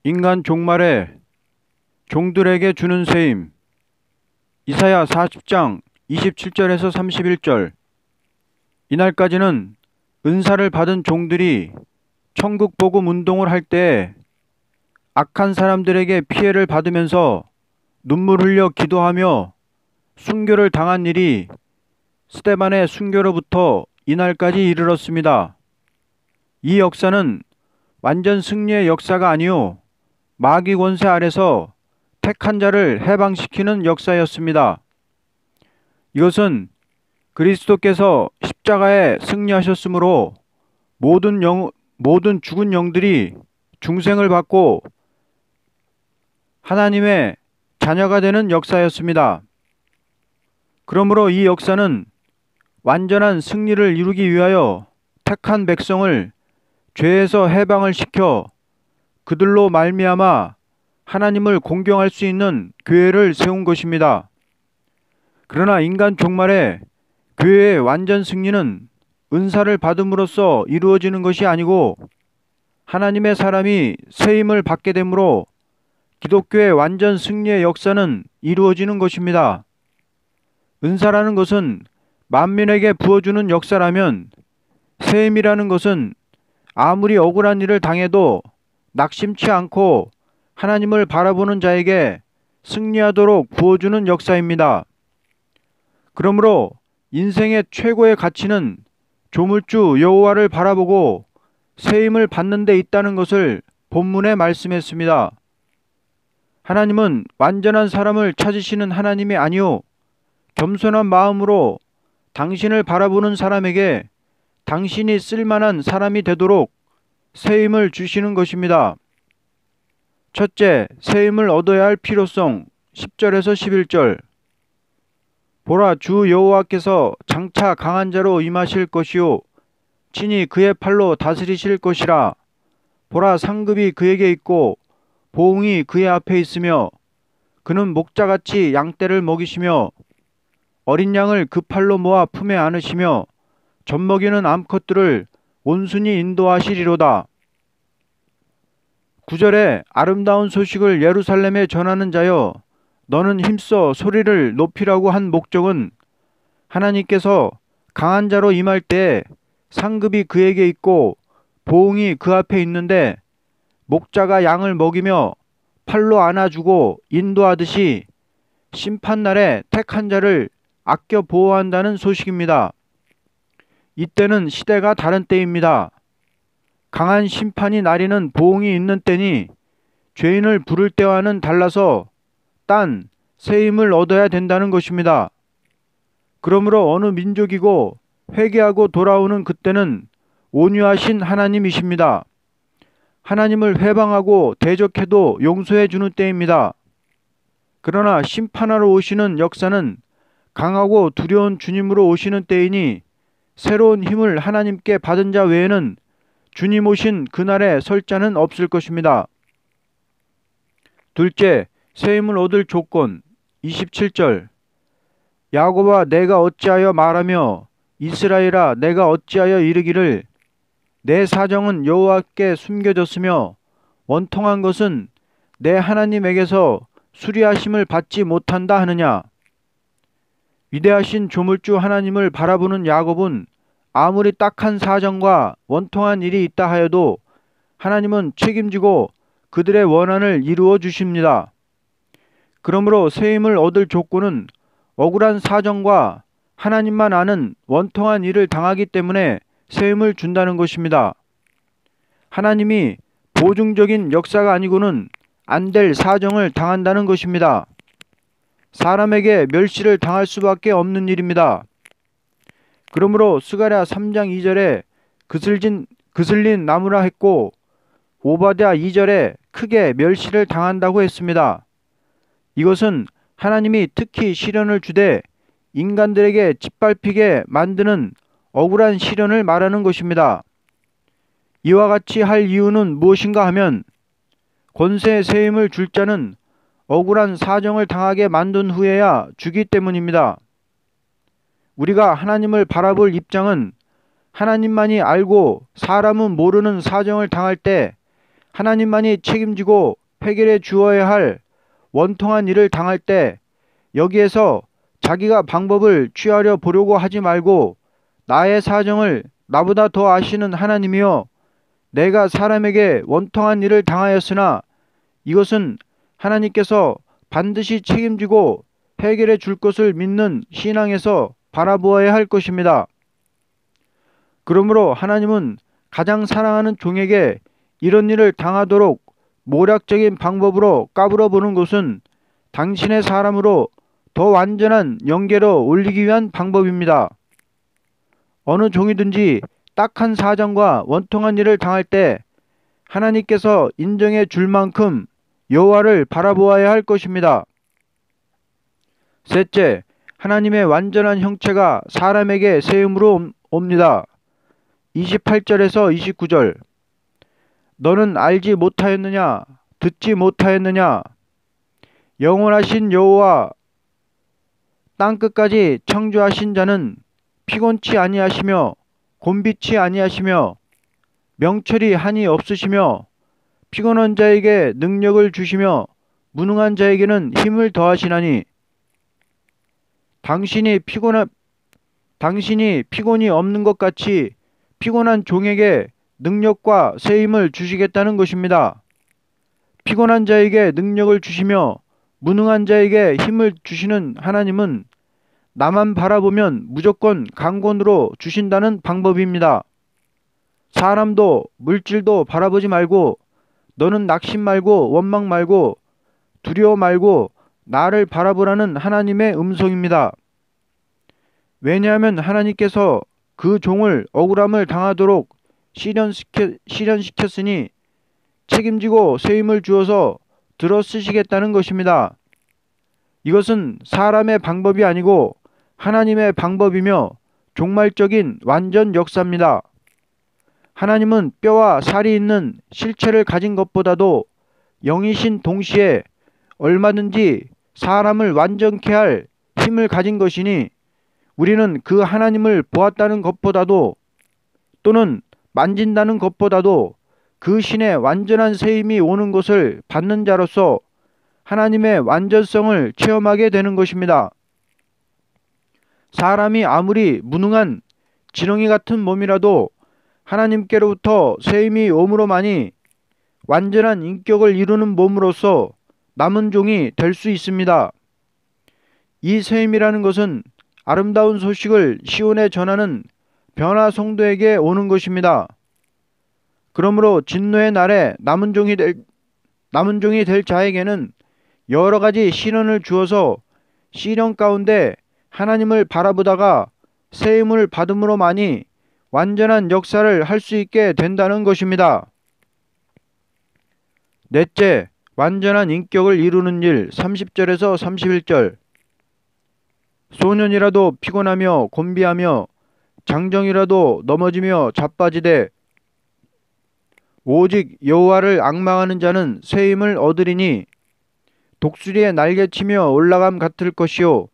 인간 종말에 종들에게 주는 세임. 이사야 40장 27절에서 31절. 이날까지는 은사를 받은 종들이 천국 복음 운동을 할 때 악한 사람들에게 피해를 받으면서 눈물 흘려 기도하며 순교를 당한 일이 스데반의 순교로부터 이날까지 이르렀습니다. 이 역사는 완전 승리의 역사가 아니요 마귀 권세 아래서 택한 자를 해방시키는 역사였습니다. 이것은 그리스도께서 십자가에 승리하셨으므로 모든 죽은 영들이 중생을 받고 하나님의 자녀가 되는 역사였습니다. 그러므로 이 역사는 완전한 승리를 이루기 위하여 택한 백성을 죄에서 해방을 시켜 그들로 말미암아 하나님을 공경할 수 있는 교회를 세운 것입니다. 그러나 인간 종말에 교회의 완전 승리는 은사를 받음으로써 이루어지는 것이 아니고 하나님의 사람이 세임을 받게 되므로 기독교의 완전 승리의 역사는 이루어지는 것입니다. 은사라는 것은 만민에게 부어주는 역사라면 세임이라는 것은 아무리 억울한 일을 당해도 낙심치 않고 하나님을 바라보는 자에게 승리하도록 부어주는 역사입니다. 그러므로 인생의 최고의 가치는 조물주 여호와를 바라보고 세임을 받는 데 있다는 것을 본문에 말씀했습니다. 하나님은 완전한 사람을 찾으시는 하나님이 아니요 겸손한 마음으로 당신을 바라보는 사람에게 당신이 쓸만한 사람이 되도록 세임을 주시는 것입니다. 첫째, 세임을 얻어야 할 필요성. 10절에서 11절. 보라, 주 여호와께서 장차 강한 자로 임하실 것이요 친히 그의 팔로 다스리실 것이라. 보라, 상급이 그에게 있고 보응이 그의 앞에 있으며 그는 목자같이 양떼를 먹이시며 어린 양을 그 팔로 모아 품에 안으시며 젖먹이는 암컷들을 온순히 인도하시리로다. 9절에 아름다운 소식을 예루살렘에 전하는 자여 너는 힘써 소리를 높이라고 한 목적은 하나님께서 강한 자로 임할 때 상급이 그에게 있고 보응이 그 앞에 있는데 목자가 양을 먹이며 팔로 안아주고 인도하듯이 심판날에 택한 자를 아껴 보호한다는 소식입니다. 이때는 시대가 다른 때입니다. 강한 심판이 나리는 보응이 있는 때니 죄인을 부를 때와는 달라서 딴 세임을 얻어야 된다는 것입니다. 그러므로 어느 민족이고 회개하고 돌아오는 그때는 온유하신 하나님이십니다. 하나님을 회방하고 대적해도 용서해 주는 때입니다. 그러나 심판하러 오시는 역사는 강하고 두려운 주님으로 오시는 때이니 새로운 힘을 하나님께 받은 자 외에는 주님 오신 그날에 설 자는 없을 것입니다. 둘째, 세임을 얻을 조건. 27절. 야곱아, 내가 어찌하여 말하며 이스라엘아, 내가 어찌하여 이르기를 내 사정은 여호와께 숨겨졌으며 원통한 것은 내 하나님에게서 수리하심을 받지 못한다 하느냐. 위대하신 조물주 하나님을 바라보는 야곱은 아무리 딱한 사정과 원통한 일이 있다 하여도 하나님은 책임지고 그들의 원한을 이루어 주십니다. 그러므로 세임을 얻을 조건은 억울한 사정과 하나님만 아는 원통한 일을 당하기 때문에 세임을 준다는 것입니다. 하나님이 보증적인 역사가 아니고는 안 될 사정을 당한다는 것입니다. 사람에게 멸시를 당할 수밖에 없는 일입니다. 그러므로 스가랴 3장 2절에 그슬린 나무라 했고 오바댜 2절에 크게 멸시를 당한다고 했습니다. 이것은 하나님이 특히 시련을 주되 인간들에게 짓밟히게 만드는 억울한 시련을 말하는 것입니다. 이와 같이 할 이유는 무엇인가 하면 권세 세임을 줄 자는 억울한 사정을 당하게 만든 후에야 주기 때문입니다. 우리가 하나님을 바라볼 입장은 하나님만이 알고 사람은 모르는 사정을 당할 때 하나님만이 책임지고 해결해 주어야 할 원통한 일을 당할 때 여기에서 자기가 방법을 취하려 보려고 하지 말고 나의 사정을 나보다 더 아시는 하나님이여 내가 사람에게 원통한 일을 당하였으나 이것은 하나님께서 반드시 책임지고 해결해 줄 것을 믿는 신앙에서 바라보아야 할 것입니다. 그러므로 하나님은 가장 사랑하는 종에게 이런 일을 당하도록 모략적인 방법으로 까불어 보는 것은 당신의 사람으로 더 완전한 영계로 올리기 위한 방법입니다. 어느 종이든지 딱한 사정과 원통한 일을 당할 때 하나님께서 인정해 줄 만큼 여호와를 바라보아야 할 것입니다. 셋째, 하나님의 완전한 형체가 사람에게 세움으로 옵니다. 28절에서 29절 너는 알지 못하였느냐 듣지 못하였느냐 영원하신 여호와 땅끝까지 창조하신 자는 피곤치 아니하시며 곤비치 아니하시며 명철이 한이 없으시며 피곤한 자에게 능력을 주시며 무능한 자에게는 힘을 더하시나니 당신이 피곤이 없는 것 같이 피곤한 종에게 능력과 세임을 주시겠다는 것입니다. 피곤한 자에게 능력을 주시며 무능한 자에게 힘을 주시는 하나님은 나만 바라보면 무조건 강권으로 주신다는 방법입니다. 사람도 물질도 바라보지 말고 너는 낙심 말고 원망 말고 두려워 말고 나를 바라보라는 하나님의 음성입니다. 왜냐하면 하나님께서 그 종을 억울함을 당하도록 시련시켰으니 책임지고 세임을 주어서 들어 쓰시겠다는 것입니다. 이것은 사람의 방법이 아니고 하나님의 방법이며 종말적인 완전 역사입니다. 하나님은 뼈와 살이 있는 실체를 가진 것보다도 영이신 동시에 얼마든지 사람을 완전케 할 힘을 가진 것이니 우리는 그 하나님을 보았다는 것보다도 또는 만진다는 것보다도 그 신의 완전한 세임이 오는 것을 받는 자로서 하나님의 완전성을 체험하게 되는 것입니다. 사람이 아무리 무능한 지렁이 같은 몸이라도 하나님께로부터 세임이 오므로만이 완전한 인격을 이루는 몸으로서 남은 종이 될 수 있습니다. 이 세임이라는 것은 아름다운 소식을 시온에 전하는 변화 성도에게 오는 것입니다. 그러므로 진노의 날에 남은 종이 될 자에게는 여러 가지 시련을 주어서 시련 가운데 하나님을 바라보다가 세임을 받음으로만이 완전한 역사를 할 수 있게 된다는 것입니다. 넷째, 완전한 인격을 이루는 일 30절에서 31절 소년이라도 피곤하며 곤비하며 장정이라도 넘어지며 자빠지되 오직 여호와를 앙망하는 자는 세임을 얻으리니 독수리의 날개치며 올라감 같을 것이요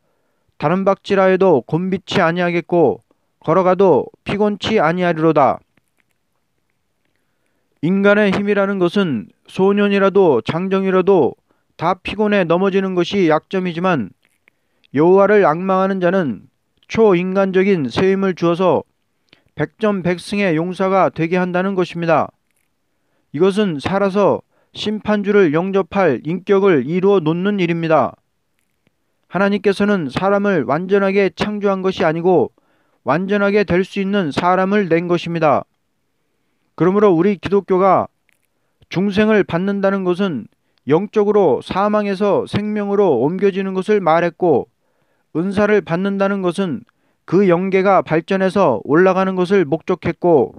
다른 박질하 해도 곤비치 아니하겠고 걸어가도 피곤치 아니하리로다. 인간의 힘이라는 것은 소년이라도 장정이라도 다 피곤해 넘어지는 것이 약점이지만 여호와를 앙망하는 자는 초인간적인 세임을 주어서 백전백승의 용사가 되게 한다는 것입니다. 이것은 살아서 심판주를 영접할 인격을 이루어 놓는 일입니다. 하나님께서는 사람을 완전하게 창조한 것이 아니고 완전하게 될 수 있는 사람을 낸 것입니다. 그러므로 우리 기독교가 중생을 받는다는 것은 영적으로 사망에서 생명으로 옮겨지는 것을 말했고 은사를 받는다는 것은 그 영계가 발전해서 올라가는 것을 목적했고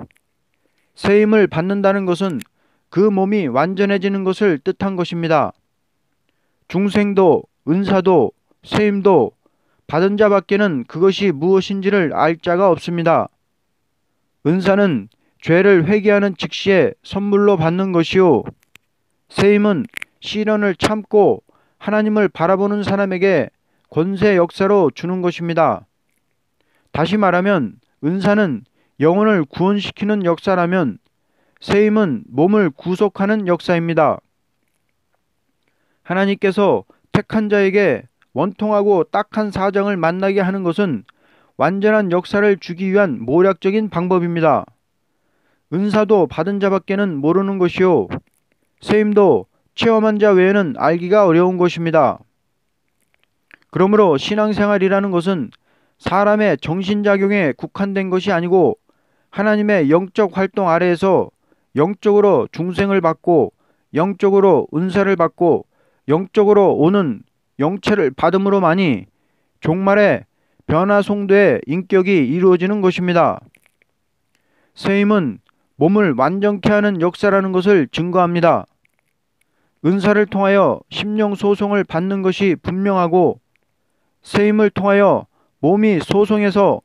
세임을 받는다는 것은 그 몸이 완전해지는 것을 뜻한 것입니다. 중생도 은사도 세임도 받은 자밖에는 그것이 무엇인지를 알 자가 없습니다. 은사는 죄를 회개하는 즉시에 선물로 받는 것이요 세임은 시련을 참고 하나님을 바라보는 사람에게 권세 역사로 주는 것입니다. 다시 말하면 은사는 영혼을 구원시키는 역사라면 새 힘은 몸을 구속하는 역사입니다. 하나님께서 택한 자에게 원통하고 딱한 사정을 만나게 하는 것은 완전한 역사를 주기 위한 모략적인 방법입니다. 은사도 받은 자밖에는 모르는 것이요, 새 힘도 체험한 자 외에는 알기가 어려운 것입니다. 그러므로 신앙생활이라는 것은 사람의 정신작용에 국한된 것이 아니고 하나님의 영적 활동 아래에서 영적으로 중생을 받고 영적으로 은사를 받고 영적으로 오는 영체를 받음으로만이 종말의 변화송도의 인격이 이루어지는 것입니다. 새 힘은 몸을 완전케 하는 역사라는 것을 증거합니다. 은사를 통하여 심령 소송을 받는 것이 분명하고 새 힘을 통하여 몸이 소송에서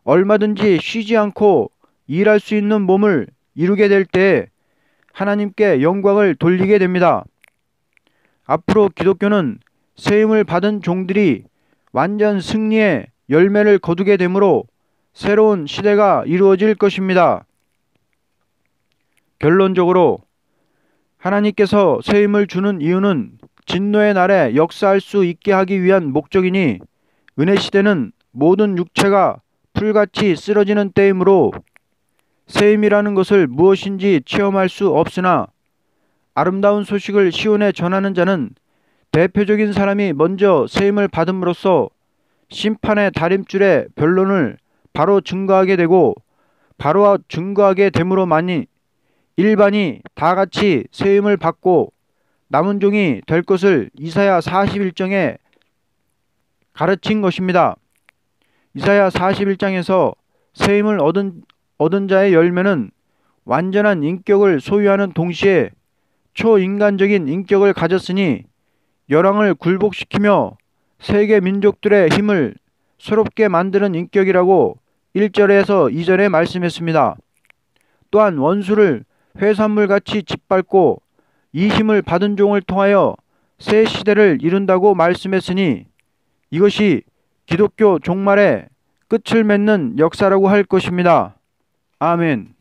얼마든지 쉬지 않고 일할 수 있는 몸을 이루게 될 때에 하나님께 영광을 돌리게 됩니다. 앞으로 기독교는 새 힘을 받은 종들이 완전 승리의 열매를 거두게 되므로 새로운 시대가 이루어질 것입니다. 결론적으로 하나님께서 새 힘을 주는 이유는 진노의 날에 역사할 수 있게 하기 위한 목적이니 은혜 시대는 모든 육체가 풀같이 쓰러지는 때이므로 새 힘이라는 것을 무엇인지 체험할 수 없으나 아름다운 소식을 시온에 전하는 자는 대표적인 사람이 먼저 새 힘을 받음으로써 심판의 다림줄의 변론을 바로 증거하게 되고 바로 증거하게 됨으로만이 일반이 다같이 새 힘을 받고 남은 종이 될 것을 이사야 41장에 가르친 것입니다. 이사야 41장에서 새 힘을 얻은 자의 열매는 완전한 인격을 소유하는 동시에 초인간적인 인격을 가졌으니 열왕을 굴복시키며 세계 민족들의 힘을 새롭게 만드는 인격이라고 1절에서 2절에 말씀했습니다. 또한 원수를 회산물같이 짓밟고 이 힘을 받은 종을 통하여 새 시대를 이룬다고 말씀했으니 이것이 기독교 종말의 끝을 맺는 역사라고 할 것입니다. 아멘.